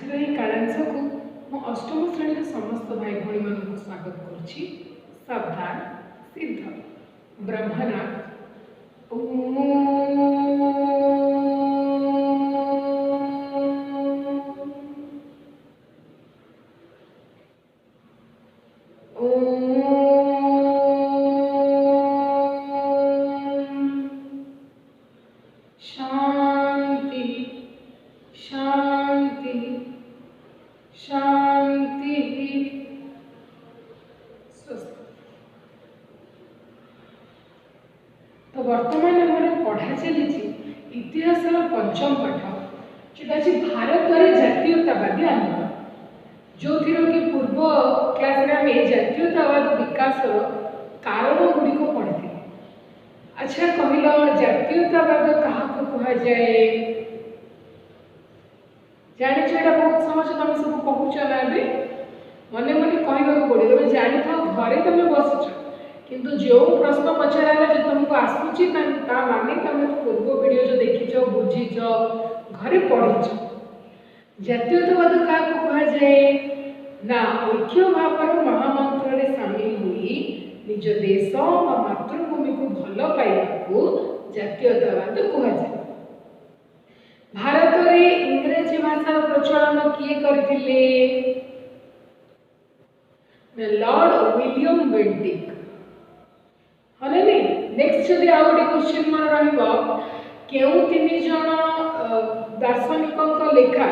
आज कालांश को मो अष्टम श्रेणी समस्त भाई भाई मान स्वागत करुच्ची। सावधान सिद्ध ब्रह्मनाथ शांति शांति शांति स्वस्थ। तो वर्तमान आम पढ़ा चली इतिहास पंचम पाठ जोटा भारत जातीयतावादी आंदोलन जो थी कि पूर्व क्लास रे आम जातीयतावाद विकास कारण गुड़िक पढ़ी। अच्छा कहल जातीयतावाद क्या कहुए जानिछ एटा बहुत समझ तुम सब कहूच ना मने मने कहवा पड़े तुम जानी था घरे तुम बसुच किंतु जो प्रश्न पचरा जो तुमको आसूची माने तुम पूर्व वीडियो जो देखीच बुझीच घरे पढ़ीच। जातीयतावाद क्या कहुए ना ऐक्य भाव महामंत्र सामिल हुई निज देश व मातृभूमि को भल पाइबा जातीयतावाद कहुए। भारत में इंग्रजी भाषा प्रचलन किए करथिले लॉर्ड विलियम बेंटिक हले नहीं। नेक्स्ट जदि आ गोटे क्वेश्चन मन रहइबो केउ तीन जण दार्शनिकक लेखा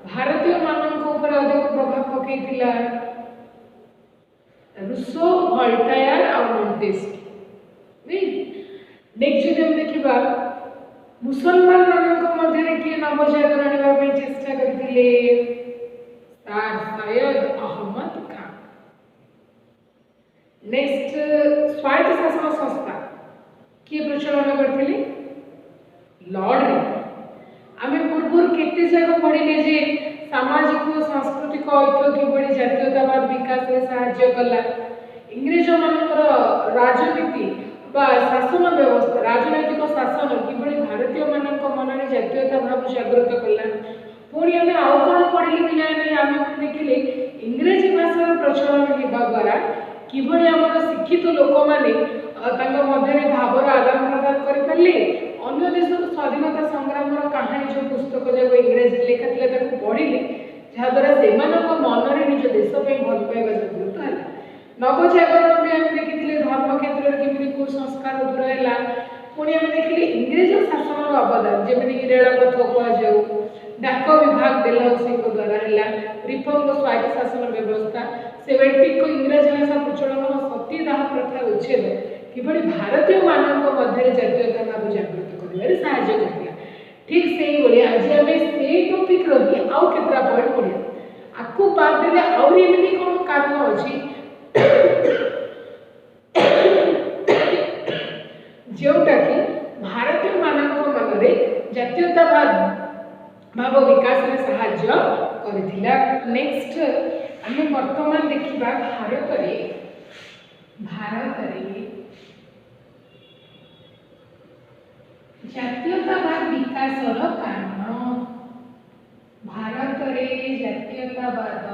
भारतीय मानक ऊपर अधिक प्रभाव पकईथिला रूसो वोल्टायर और मोंटेस्क्यू। नेक्स्ट जदि हम देखिबा मुसलमान मानक मध्य किए नवजागरण आने चेष्टा करथिले सैयद अहमद खान। नेक्स्ट स्वायत्त शासन संस्था किए प्रचलन करथिले लॉर्ड रिपन। आमे पूर्व केते जगह पढ़िले जे सामाजिक और सांस्कृतिक ऐक्य किभଳି जातीयतावाद विकास में सहाय्य कला। इंग्रज मानकर राजनीति बा शासन व्यवस्था राजनैतिक शासन किभଳି भारतीय मानक मन में जातीयता भाव जागृत कला। पुणी आम आउ कौन पढ़िले पिला आम देखिले इंग्रजी भाषार प्रचलन होगा द्वारा किभଳି आमर शिक्षित लोक मैंने मध्य भावर आदान प्रदान करें। अन्य देश स्वाधीनता संग्राम कहानी जो पुस्तक जब इंग्रजी लिखा था पढ़िले जहाद्वारा से मन में निज देश भल पाइबा जागृत है। नवजागरण भी आम देखी धर्म क्षेत्र में केमी कुसंस्कार दूर है। पुणी आम देखिले इंग्रज शासन अवदान जमीक रेलपथ कहु डाक विभाग डेलहाउसी द्वारा है रिफर्म स्वायत्त शासन व्यवस्था से बेंटिक इंग्रजी भाषा प्रचलन सतीदाह प्रथा उच्छेद किभଳି भारतीय मानक मध्य जातीयता भाव जागृत कर साहाय्य करथिला। ठीक से ही आज आम से टॉपिक रही आउ केतरा पॉइंट पढ़िया आपको बाद देले आउरी एमिति कोन कारण अछि जोटा कि भारतीय मानक मन में जातीयतावाद भाव विकास में साहाय्य करथिला। नेक्स्ट आम वर्तमान देखिबा भारत जातीयतावाद विकास कारण भारत रे जातीयतावाद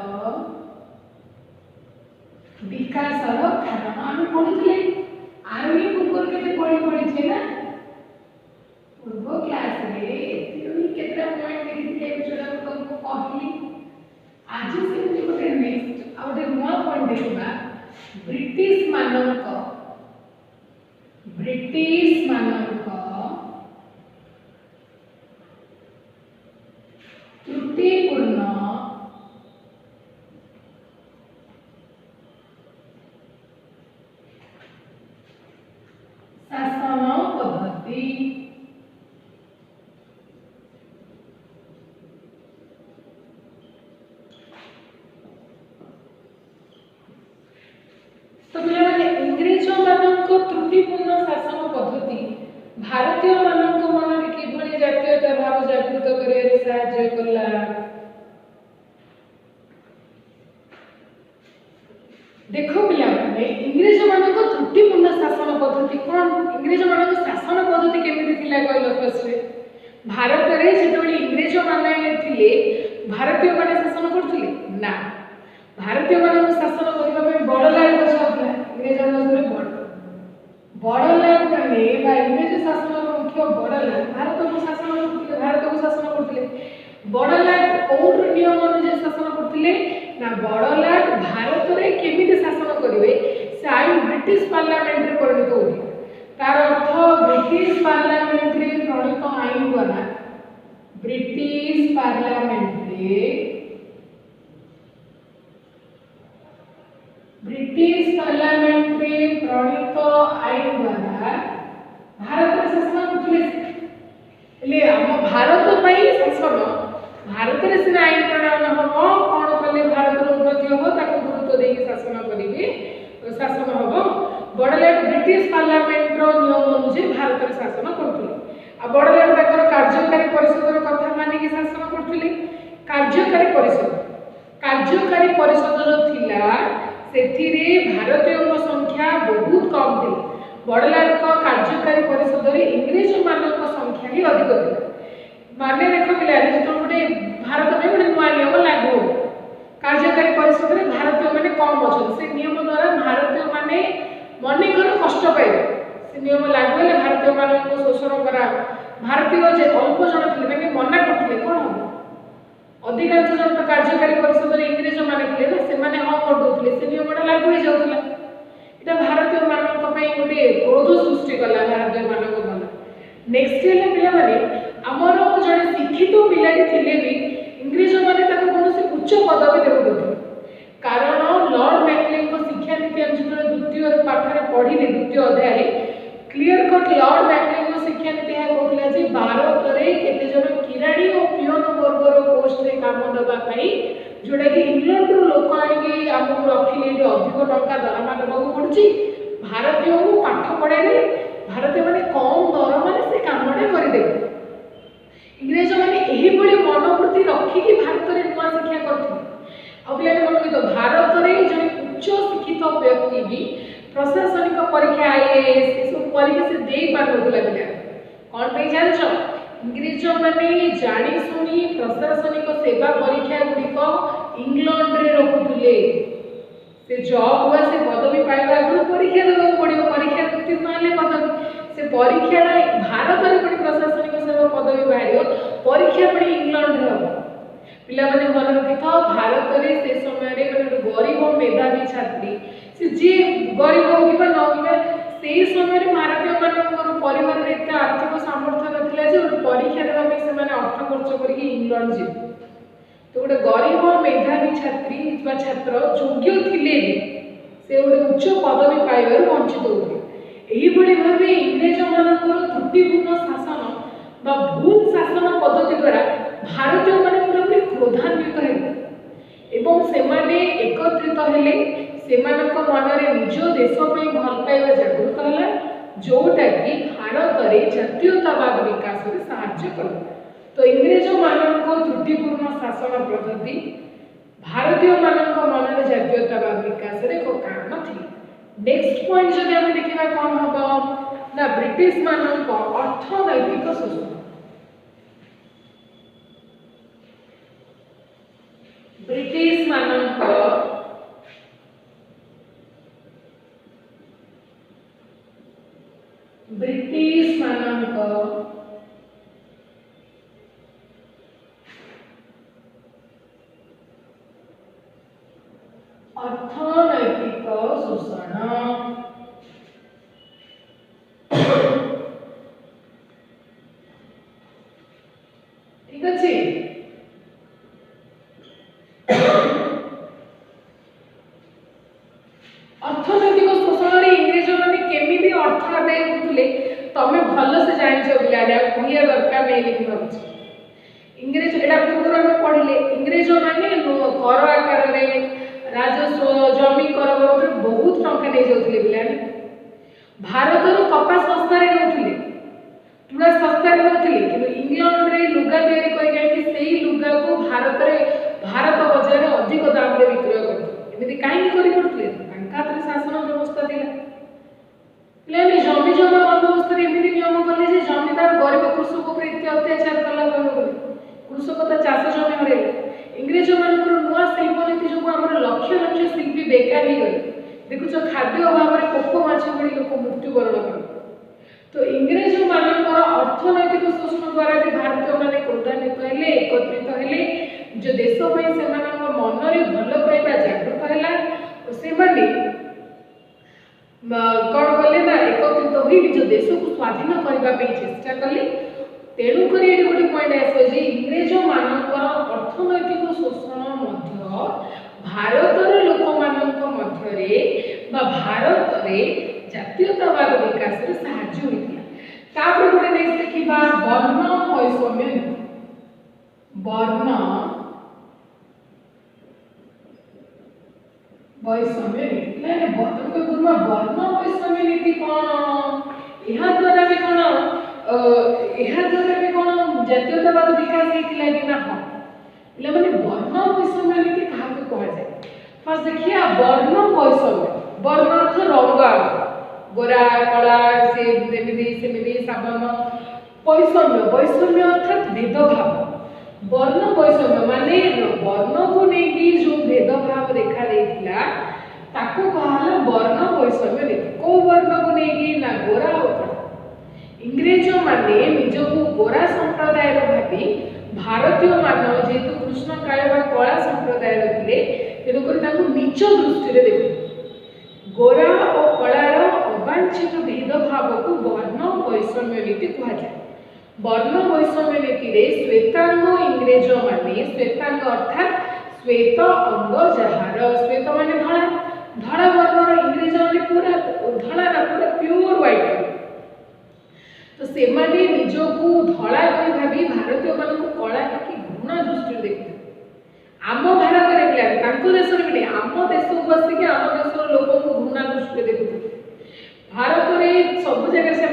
विकास कारण आम पढ़ुले आर्मी पूर्व के पढ़ी ना पूर्व क्लास रे केतरा पॉइंट देखिले जोड़ा तुमको कहली। आज से गोटे नेक्स्ट आ गोटे नुआ पॉइंट देखा ब्रिटिश मानक त्रुटिपूर्ण शासन पद्धति तो इंग्रज मानक त्रुटिपूर्ण शासन पद्धति भारतीय मानक मन में किभଳି जातीयता भाव जागृत करे साहाय्य कला। देखो पिला इंग्रज मानक त्रुटिपूर्ण शासन पद्धति कौन इंग्रज मानक शासन पद्धति केमिति थिला कहल फर्स्ट भारत रे जेतबेले इंग्रज माने थिले भारतीय माने शासन करथिले ना भारतीय मानक शासन करबा पे बड़ लाट बचाउला इंग्रेज माने बड़ लाट माने बा इंग्रेज शासन मुख्य बड़ लाट भारत को शासन करथिले भारत को शासन करथिले बड़ लाट कोड नियम अनुसार शासन करथिले ना बड़ लाट भारत रे केमिति शासन करिवे से आईन ब्रिटिश पार्लियामेंट रे परिणत होथि तार अर्थ ब्रिटिश पार्लियामेंट रे प्रणीत आईन द्वारा ब्रिटिश पार्लियामेंट रे प्रणीत आईन द्वारा भारत रे शासन करथिले ले हम भारत पई शासन भारत रे सिना आईन प्रणयन हबो कोन कले भारत रो उन्नति हबो ताको गुरुत्व देके शासन करिवे शासन हबो बड़लाट ब्रिटिश पार्लियामेंट रो नियम अनुसार भारत रे शासन करथिले आ बड़लाट ताकर कार्यकारी परिषद रो कथा मानि के शासन करथिले कार्यकारी परिषद रो थिला सेथिरे भारतीय संख्या बहुत कम थी बड़लाट को कार्यकारी परिषद रे इंग्रेज मानक संख्या ही अधिक थी माने देखो पिला जो गोटे भारत में गोटे नुआ नियम लागू कार्यकारी परिषद रे भारतीय माने कम अछन से नियम द्वारा भारतीय माने मने कर कष्ट पाइबे से नियम लागू हेले भारतीय मानक को शोषण करा भारतीय जे अल्प जन थिले ताके मना करथिले कोन हो अधिकांश जन तो कार्यकारी परिषद रे इंग्रेज माने थिले ना से माने हां कर दोथिले से नियमटा लागू हे जाउतला इटा भारतीय मानक पई गोटे क्रोध सृष्टि कला भारतीय मानक मन नेक्स्ट हेले पिला माने हमर जने शिक्षित पिलाटी थिले भी इंग्रेज माने ताको कोनोसी उच्च पदवी देबो दोथि कारण लॉर्ड मैकलेन को शिक्षा नीति अनुसार द्वितीय पाठरे पढिले द्वितीय अध्याय रे क्लियर कट लॉर्ड मैकलेन को शिक्षा नीति है कहला जे भारत रे केते जन किराणी और पियोन वर्ग रो पोस्ट रे काम दबा पई जोडा कि इंग्लैंड रो लोक आनी के हमु रखिले जे अधिक टंका दरमा देबो पड़ची भारतीय को पाठ पढाई रे भारतीय माने कम दरमा रे से कामडा करि दे इंग्रेज माने एही बडी मनोवृत्ति रखी कि भारत रे नुआ शिक्षा करथि अबले मन तो भारत रे जे उच्च शिक्षित व्यक्ति भी प्रशासनिक परीक्षा आईएएस ए सब परीक्षा से देई पारनथुला बिला कोन पे जानछ इंग्रेज माने जानी सुनी प्रशासनिक सेवा परीक्षा गुडी को इंग्लैंड रे रखुथुले से जॉब हुआ से पदवी पाइबा गुरु परीक्षा देबो पड़ियो परीक्षा उत्तीर्ण होले पदवी से परीक्षा भारत रे पड़ी प्रशासनिक सेवा पदवी बाहरियो परीक्षा पड़ी इंग्लैंड रे हो पिला माने मन रखिथो भारत रे से समय रे माने गरीब मेधावी छात्री से जे गरीब हो कि न कि से समय रे भारतीय मानकर परिवार रे एते आर्थिक सामर्थ्य नथिला जे परीक्षा देबा में से माने अर्थ खर्च करके इंग्लैंड जे तो गोटे गरीब मेधावी छात्री बा छात्र योग्य थिले से गोटे उच्च पदवी पाइबार वंचित होते एही बड़ी भाबे इंग्रेज मानकर त्रुटिपूर्ण शासन बा भूल शासन पद्धति द्वारा भारतीय माने पूरा क्रोधान्वित हेले एवं सेमाने एकत्रित हेले सेमानक मनरे निज देश पे भल पाइबा जागृत होला जोटा कि भारत रे जातीयतावाद विकास रे सहाय्य करला तो इंग्रेज मानक त्रुटिपूर्ण शासन पद्धति भारतीय मानक मनरे जातीयतावाद विकास रे को कारण थी नेक्स्ट पॉइंट जदि हम देखिबा कोन हबो ना ब्रिटिश मानक अर्थनैतिक शोषण ब्रिटिश मानक अर्थनैतिक शोषण ठीक अछि अर्थनैतिक शोषण रे इंग्रेज माने केमिति अर्थ आदाय करथुले तमे भलो से जानिछो बिलाडा कहिया दरकार नै लिखि भाबछ इंग्रेज एडा पूर्व हम पढिले इंग्रेज माने कर आकार रे राजस्व जमी कर बाबद बहुत टंका नै जाउथले बिलाडा भारत रो कपास सस्ता रे रहथुले पूरा सस्ता रे रहथुले कि इंग्लैंड रे लुगा तयारी करि कि सेही लुगा को भारत बाजार रे अधिक दाम रे विक्रय करथुले एमिति काहे करि करथुले तांका शासन व्यवस्था दिला लेनी जमी जमा बंदोबस्त रे एमिति नियम करले जे जमीदार गरीब कृषक ऊपर इत्ते अत्याचार कला कहबो कृषक त चाष जमी हरे इंग्रेज मानकर नुआ शिल्पनीति जो आम लक्ष लक्ष शिल्पी बेकार हो गले देखुच खाद्य अभाव में पोक माछ भली लोक मृत्युवरण कर तो इंग्रेज मानकर अर्थनैतिक शोषण द्वारा जो भारतीय मैंने क्रोधान्वित हेले एकत्रित हेले जो देश से मन में भल पाइबा जागृत है से कौन कले ना एकत्रित हो निज देश को स्वाधीन करने चेष्टा कले तेणुक ये गोटे पॉइंट आस इंग्रेज मानकर अर्थनैतिक शोषण भारतर लोक भारत में जातीयतावाद विकास में साहाय्य होता गोटे नेक्स्ट देखा वर्ण वैषम्य वर्ण वैषम्य नीति वर्ण वैषम्य नीति कौन यह द्वारा भी कौन जातीयतावाद विकास होता कि ना हाँ पे वर्ण वैषम्य नीति क्या कहुए फर्स्ट देखिए वर्ण वैषम्य वर्ण अर्थ रंग गोरा कला सेमि साबन वैषम्य वैषम्य अर्थात भेदभाव वर्ण वैषम्य माने वर्ण को लेकिन जो भेदभाव देखा देता ताको कहला वर्ण वैषम्य नीति को वर्ण को लेकिन ना गोरा और इंग्रेज माने निजको गोरा संप्रदाय भावी भारतीय मानव जेहेतु कृष्ण काय कला संप्रदाय थे तेणुक नीच दृष्टि देखते गोरा और कलार अवांछित भेदभाव को वर्ण वैषम्य नीति कहुए वर्ण वैषम्य नीति रे श्वेतांग इंग्रेज माने श्वेतांग अर्थात श्वेत अंग जहार श्वेत माने धड़ा धड़ा वर्ण इंग्रेज माने पूरा धड़ा ना पूरा प्योर व्हाइट तो से माने निजको धड़ा कोई भाभी भारतीय मान कला की घृणा दृष्टि देखते आम भारत में देश में आम देश को बसिक आम देश लोक घृणा दृष्टि देखते भारत में सब जगह से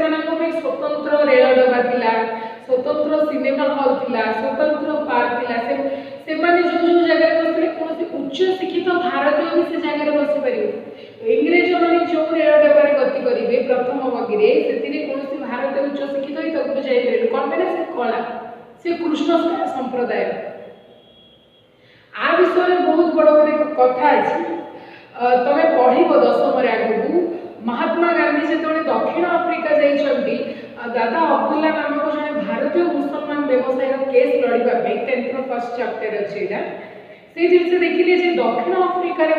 स्वतंत्र रेल डबा थिला स्वतंत्र सिनेमा हॉल थिला स्वतंत्र पार्क थिला से जो जगह बसते कौन उच्च शिक्षित भारतीय भी से जगह बसी पारे इंग्रेज मैंने जो रेल डबार गति करेंगे प्रथम बगी से कौन भारतीय उच्च शिक्षित ही तक जापर कौन पे से कला से कृष्ण संप्रदाय आ विषय में बहुत बड़ गोटे कथा अच्छी तुम पढ़ दशम आगू महात्मा गांधी जो दक्षिण आफ्रिका जाइए दादा अब्दुल्ला नामक जड़े भारतीय मुसलमान व्यवसाय केस लड़ाई 10th फर्स्ट चैप्टर अच्छे से जिन देखिले दक्षिण आफ्रिकार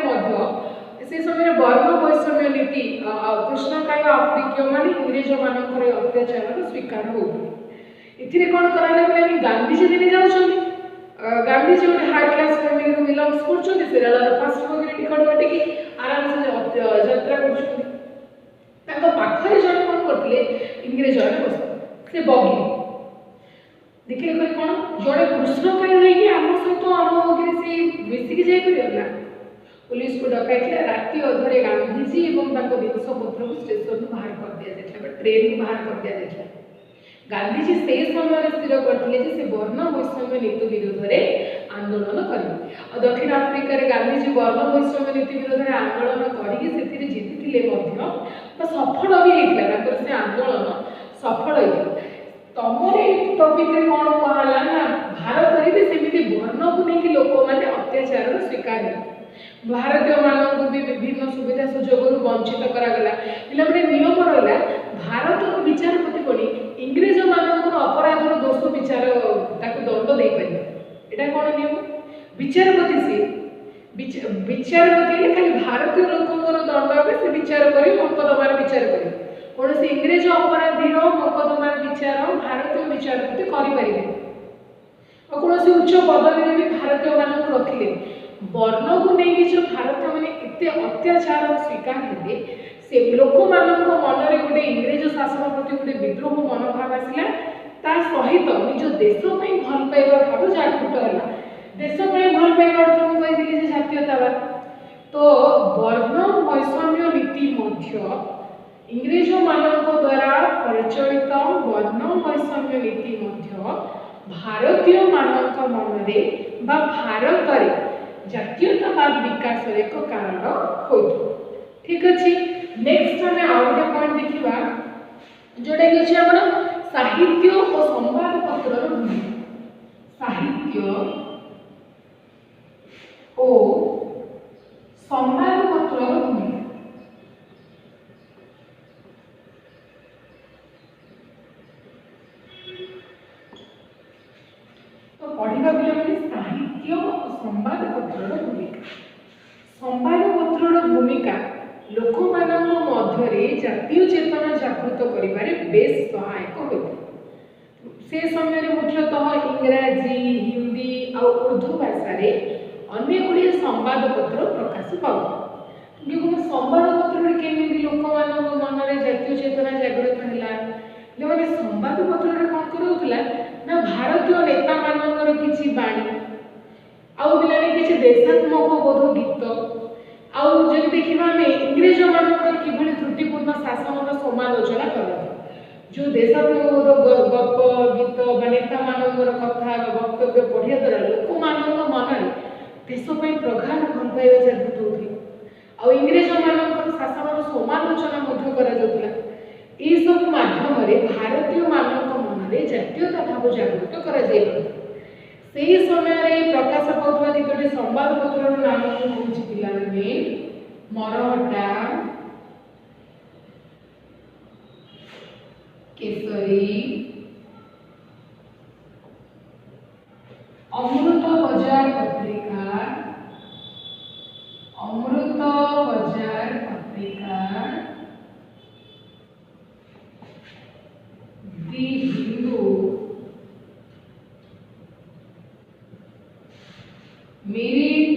से समय वर्ण वैषम्य नीति कृष्णकाय आफ्रिकीय मान इंग्रेज मानकर अत्याचार स्वीकार होते कौन कराला गांधीजी दिन जाऊँ गांधीजी गोटे हाई क्लास फैमिली बिलंग्स कर फास्ट बगे टिकट काटिकी आराम से यात्रा कर जन कौन करते इंग्रेज मैंने बस से बगी देखिए कौन जड़े कृष्णकाय होगी आम सहित आम बगे से मिसिकी जापर पुलिस को डकाई राति अधरे गांधीजी और जिनपतर को स्टेशन बाहर कर दि जाता ट्रेन को बाहर कर दि जाता गांधीजी से समय स्थिर करते से वर्ण वैषम्य नीति विरोध में आंदोलन करेंगे दक्षिण आफ्रिकार गांधीजी वर्ण वैषम्य नीति विरोध में आंदोलन करके जीति सफल भी होता से आंदोलन सफल होता तमरे टॉपिक रे कौन कहला ना भारत में सेमती वर्ण को लेकिन लोक मैंने अत्याचार शिकार है भारतीय मानक भी विभिन्न सुविधा सुजोग वंचित करागला पे नियम रहा भारत विचारपति बनी इंग्रेज मानक अपराधर दोष विचार दंड दे पारे यहाँ कौन नियम विचारपति सी विचारपति खाली भारतीय लोक दंड से विचार कर मकदमार विचार कर कौन से इंग्रेज अपराधी मकदमार विचार भारतीय विचारपति करें कौन से उच्च पदवी भी भारतीय मानक रखिले वर्ण को लेकिन जो भारतीय मैंने एत अत्याचार स्वीकार हेले से लोक मान मन में गोटे इंग्रेज शासन प्रति गोटे विद्रोह मनोभाव आसला सहित निज देश भल पाइबा भाव जागृत है देश भल पाइबा अर्थ मुझे जातीयतावाद तो वर्ण वैषम्य नीति इंग्रेज मानक द्वारा प्रचलित वर्ण वैषम्य नीति भारतीय मानक मन में भारत में जातीयतावाद विकास एक कारण हो ठीक अच्छे नेक्स्ट आम आउ गए पॉइंट देखा जोटा कि हम साहित्य और संवादपत्र भूमिका साहित्य ଓ ସମ୍ବାଦପତ୍ରର ଭୂମିକା। तो पढ़िबा पिलाମାନେ साहित्य और ସମ୍ବାଦପତ୍ରର ଭୂମିକା। ସମ୍ବାଦପତ୍ରର ଭୂମିକା ଲୋକମାନଙ୍କ ମଧ୍ୟରେ ଜାତୀୟ ଚେତନା ଜାଗୃତ କରିବାରେ ବେଶ ସହାୟକ ହୋଇଥାଏ। से समय मुख्यतः इंग्राजी हिंदी और उर्दू भाषा रे अनेक गुड़िए संवादपत्र प्रकाश पाऊ। संवादपत्र केमी लोक मन में जातीय चेतना जागृत है। संवादपत्र कौन करूला ना भारतीय नेता मानकर किसी बाणी आउ पिलाने किसी देशात्मक बोध गीत आउ जब देखा आम इंग्रेज मानकर किभली त्रुटिपूर्ण शासन समालोचना कर जो देशात्मक बोध गप गीत नेता मानकर कथा वक्तव्य पढ़िया द्वारा लोक मान मन में देशपाई प्रगाढ़ भल पाइबा जागृत होती आ इंग्रेज मानकर शासन समालोचना सब माध्यम भारतीय मानक मन में जातीयता भाव जागृत कर समय प्रकाश पाता केतोटी संवादपत्र नाम कौन पिलाने मरहट्टा केसरी अमृत बाजार पत्रिका दी हिंदू मेरिट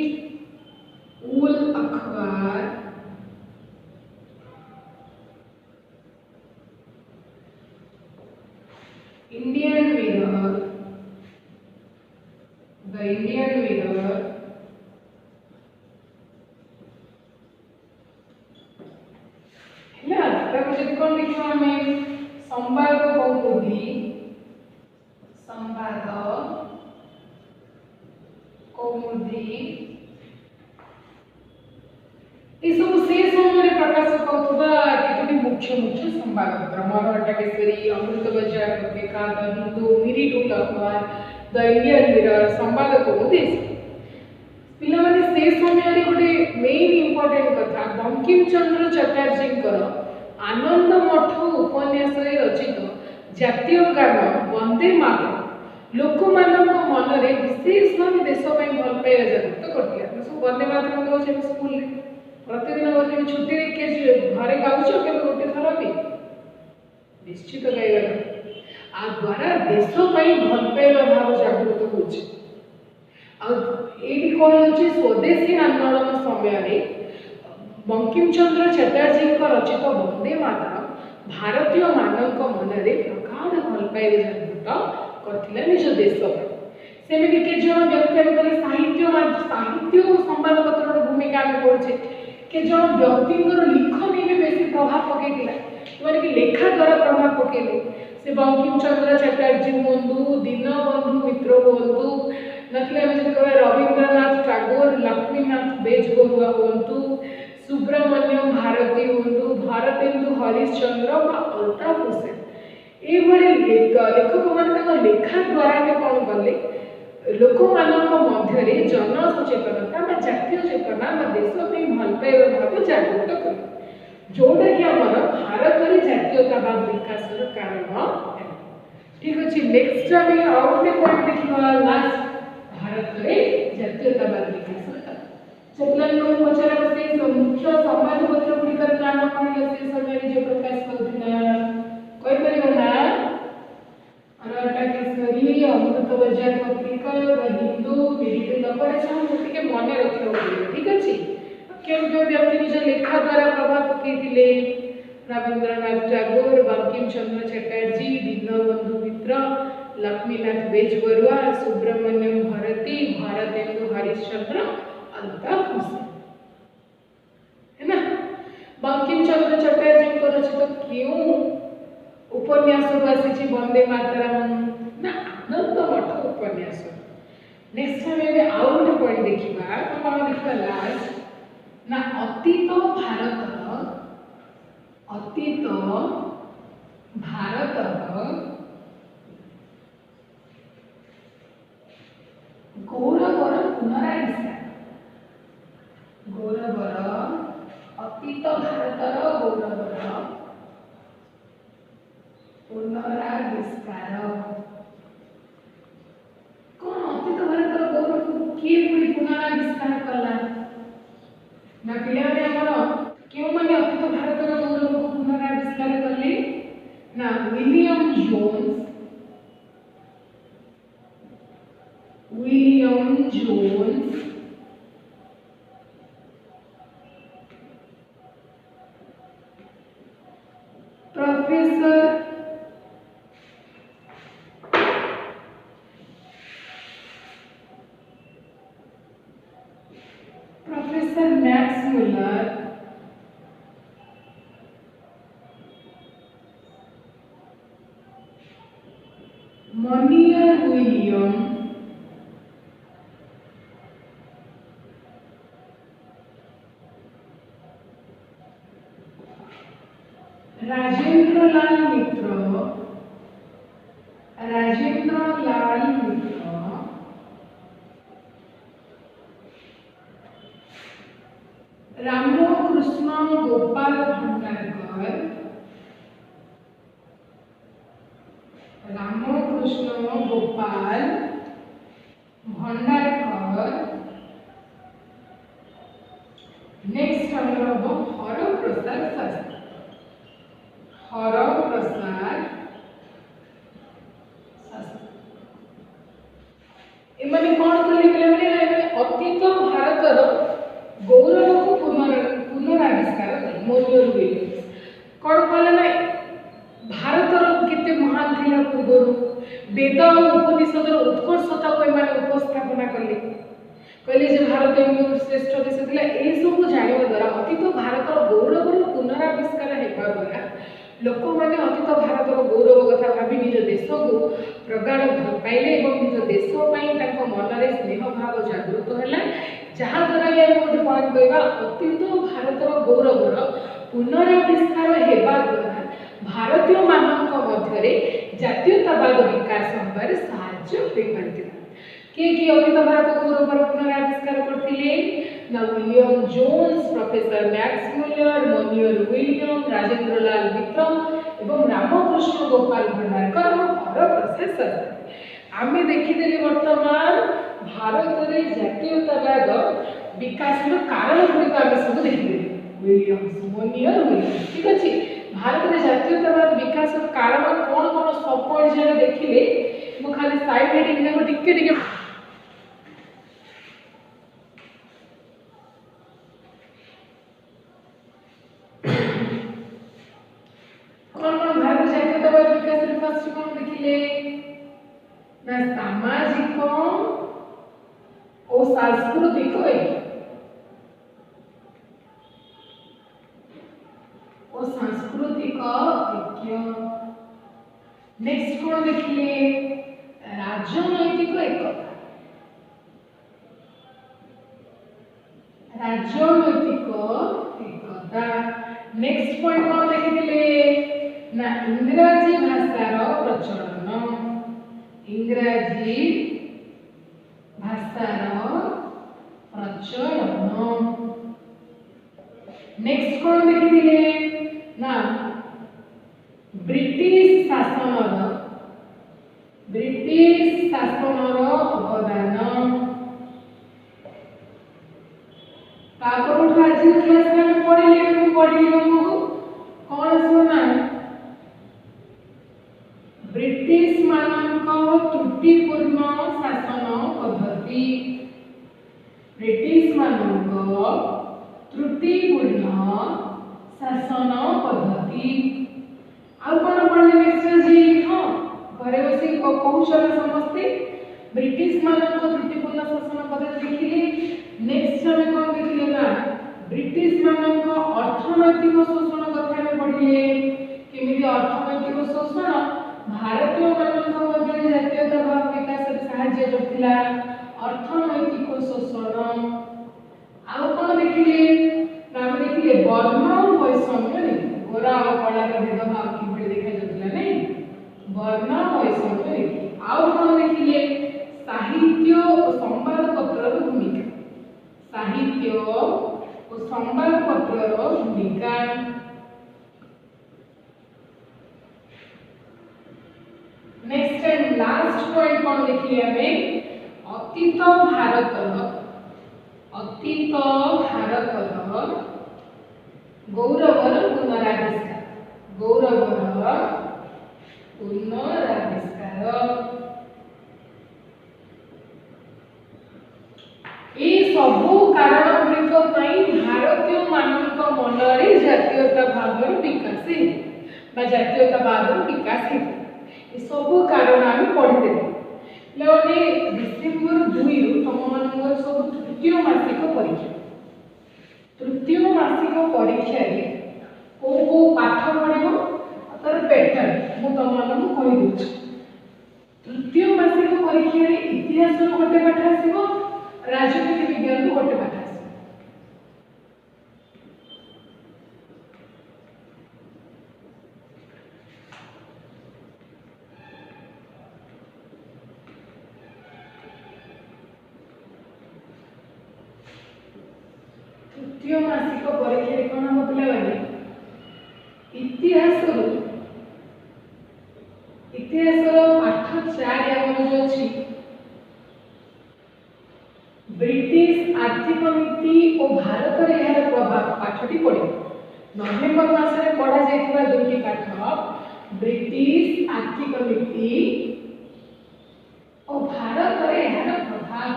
उल अखबार Indian mirror the Indian mirror है जब कौन लिखा हमें संवाद कौमुदी सब से समय प्रकाश पाता केतोटी मुख्य मुख्य संवादपत्र मरहट्टा केसरी अमृत बाजार पत्रिका द हिंदू मेरिट उल अखबार द इंडियन मिरर संवाद कौमुदी पिला माने से समय गोटे मेन इंपोर्टेंट कथा बंकिम चंद्र चटर्जी आनंद मठ उपन्यास रचित जातीय गान वंदे मातरम लोक मन में विशेष भाव देशपाई भल पाइबा जागृत कर सब वंदे मातरम गाँव स्कूल प्रतिदिन बस छुट्टी घरे गाँच के गोटे थर भी निश्चित गाइबार द्वारा देशपाई भल पाइबा भाव जागृत होती कौन स्वदेशी आंदोलन समय बंकिम चंद्र चटर्जी रचित वंदे मातरम भारतीय मानक मन में प्रगाढ़ भल पाइबा जागृत करथिला निज देश सेमिति के जन व्यक्ति साहित्य संवादपत्र भूमिका आम पढ़े के जन व्यक्ति लिखनी भी बेसी प्रभाव पकईला मैंने कि लेखा द्वारा प्रभाव पकईले से बंकिम चंद्र चटर्जी हूँ दीनबंधु मित्र हूँ नथिले रवींद्रनाथ टैगोर लक्ष्मीनाथ बेजबरुआ हूँ सुब्रमण्यम भारती हूँ भारतेन्दु हरिश्चंद्र अल्ताफ हुसैन ये लेखक मान लेखा द्वारा कौन कले लोक मध्य जन सचेतनता जातीय चेतना देशपाई भल पाइबा भाव जागृत कले जोटा कि आम भारत में जातीयतावाद विकास कारण ठीक अच्छे नेक्स्ट आम आउ गोटे पॉइंट देखा लास्ट भारत में जातीयतावाद विकास कारण पचार मुख्य संवादपत्र गुड़िकर नाम कौन से समय जो प्रकाश करूला मरहट्टा केसरी अमृत बाजार पत्रिका हिंदू मेरिट गोटे मन रखा ठीक अच्छे क्यों व्यक्ति निज लेखा द्वारा प्रभाव पकईले रवींद्रनाथ टैगोर बंकिम चंद्र चटर्जी दीनबंधु मित्र लक्ष्मीनाथ बेजबरुआ सुब्रमण्यम भारती भारतेन्दु हरिश्चंद्र अल्ताफ हुसैन है ना। बंकिम चंद्र चटर्जी रचित क्यों उपन्यास आसी वंदे मातरम ना आनंद मठ उपन्यास नेक्स्ट टाइम आउ गोटे पॉइंट देखा कौन देखा लास्ट ना अतीत भारत गौरवर पुनराविष्कार गौरवर अतीत भारतर गौरवर पुनराविष्कार कौन अतीत भारतर गौरव को किए पुणी पुनराविष्कार कला ना पिले क्यों मैंने अतीत भारतर गौरव को पुनराविष्कार कले ना William Jones professor Max Muller Monier William Rajendra Lal Mitra Ramakrishna Gopal Bhandarkar next हमर हरप्रसाद शास्त्री एमाने कौन कले बोले अतीत भारतर गौरव को पुनराविष्कार मोनियर विलियम्स कौन कहले ना भारतर केते महान थिला पूर्व वेद और उपनिषदर उत्कर्षता को एमाने उपस्थापना कले कहले जे भारत श्रेष्ठ देश थिला ए सब जानिबा द्वारा अतीत भारतर गौरव पुनराविष्कार हेबा द्वारा लोक मैंने अतीत भारतर गौरव कथा भावी निज देश को प्रगाढ़ भल पाइले और निज देश मन में स्नेह भाव जागृत है जहाद्वारा गोटे पॉइंट कहवा अतीत भारतर गौरवर पुनराविष्कार हेबा द्वारा भारतीय मानक मध्य जातीयतावाद विकास होबार साहाय्य किए अतीत भारत गौरवर पुनराविष्कार करते ना William Jones professor Max Muller Monier William Rajendra Lal Mitra एवं रामकृष्ण गोपाल भंडारकर और हरप्रसाद शास्त्री आम देखीदे वर्तमान भारत में जातीयतावाद विकास कारण गुड़िक आम सब देखीदे विलियम्स मोनियर विलियम्स ठीक अच्छे भारत में जातीयतावाद विकास कारण कौन कौन सब पॉइंट जगह देखिले मु खाली साइड हेडिंग जाको टिके सामाजिक और सांस्कृतिक ऐक्य नेक्स्ट कौन देखिले राजनैतिक एकता नेक्स्ट पॉइंट कौन देखिले ना इंग्रजी भाषार प्रचलन नेक्स्ट कौन देखिले ना ब्रिटिश शासनर अवदान आज क्लास में पढ़ी कौन सुना ब्रिटिश मानक त्रुटिपूर्ण शासन पद्धति आउ कौन पढ़ले नेक्स्ट जी हाँ घरे बस कहूँ समस्ते ब्रिटिश मानक त्रुटिपूर्ण शासन पद्धति देखिले नेक्स्ट हमें कौन देखिले ना ब्रिटिश मानक अर्थनैतिक शोषण कथा में पढ़िले केमिति अर्थनैतिक शोषण भारतीय मानक मध्य जातीयतावाद विकास साहाय्य करथिला अर्थनैतिक शोषण आउ कौन देखिले नाम देखिले वर्ण और वैषम्य गोरा और कला का भेदभाव किभଳି देखा जातला नहीं वर्ण वैषम्य देखिले आउ कौन देखिले साहित्य और संवाद पत्र भूमिका साहित्य और संवादपत्र भूमिका। नेक्स्ट एंड लास्ट पॉइंट कौन देखिए हमें अतीत भारत गौरवर पुनराविष्कार ये सबू कारण गुड़िक भारतीय मानक मनरे जातीयतावाद विकास जातीयतावाद विकास ये सबू कारण आम पढ़ी पे डिसेम्बर 2 तुम मान सब तृतीय मासिक परीक्षा को पाठ पढ़ो तार पैटर्न मु तुम मानक कहीदे तृतीय मासिक परीक्षा इतिहास गोटे पाठ आसो राजनीति विज्ञान गोटे पाठ आस तृतीय मासिक परीक्षा कौन हम पे इतिहास पाठ 4 आम जो अच्छी ब्रिटिश आर्थिक नीति और भारत रे यार प्रभाव पाठटी पढ़े नवेम्बर मासरे पढ़ा जाइथिबा दुईटी पाठ ब्रिटिश आर्थिक नीति और भारत रे यार प्रभाव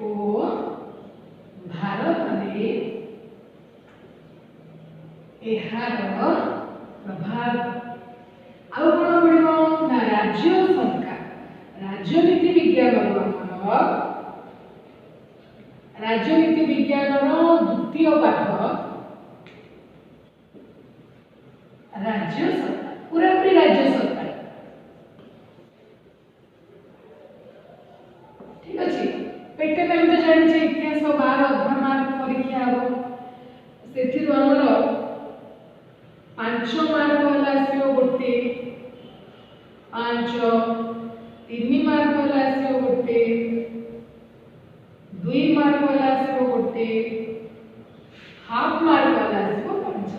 ओ भारत रे यार प्रभाव आउ कोन पढ़िबो ना राज्य सरकार राजनीति विज्ञान राजनीति विज्ञान द्वितीय पाठ राज्य सरकार पूरा पूरी राज्य सरकार ठीक अच्छे पेटे टाइम तो जानी इतिहास 12 मार्क परीक्षा हम से 5 मार्क वाला आसो गोटे 5 3 मार्क वाला आसो गोटे 2 मार्क वाला आसो गोटे हाफ मार्क वाला आसो 5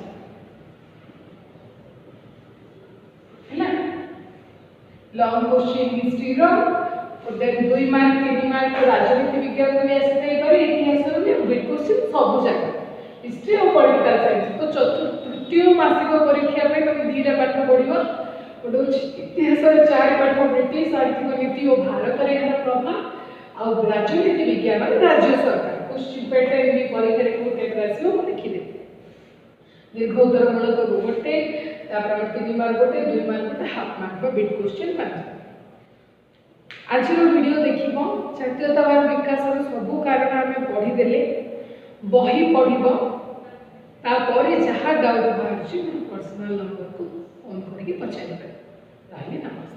हैला लॉन्ग क्वेश्चन हिस्ट्री रो और देन 2 मार्क 3 मार्क राजनीति विज्ञान में आसे पर इतिहास रो बिग क्वेश्चन सब जगह हिस्ट्री और पॉलिटिकल साइंस तो तृतीय मासिक परीक्षा में तुम 2 पाठ पढ़िबो गोटे इतिहास 4 पाठ ब्रिटिश आर्थिक नीति और भारत रे यार प्रभाव और राजनीति विज्ञान राज्य सरकार क्वेश्चन पैटर्न भी परीक्षा रे को टाइप आसीबो लिखि दे दीर्घ उत्तर मूलक गोटे तापर 3 मार्क गोटे 2 मार्क गोटे हाफ मार्क बिट क्वेश्चन 5 आज वीडियो देखिबो जातीयतावाद विकास रो सब कारण आमे पढ़ी देले बही पढ़िबो तापर जहाँ डाउट बाहर पर्सनल नंबर को फोन करके पचारि पारे। नमस्कार।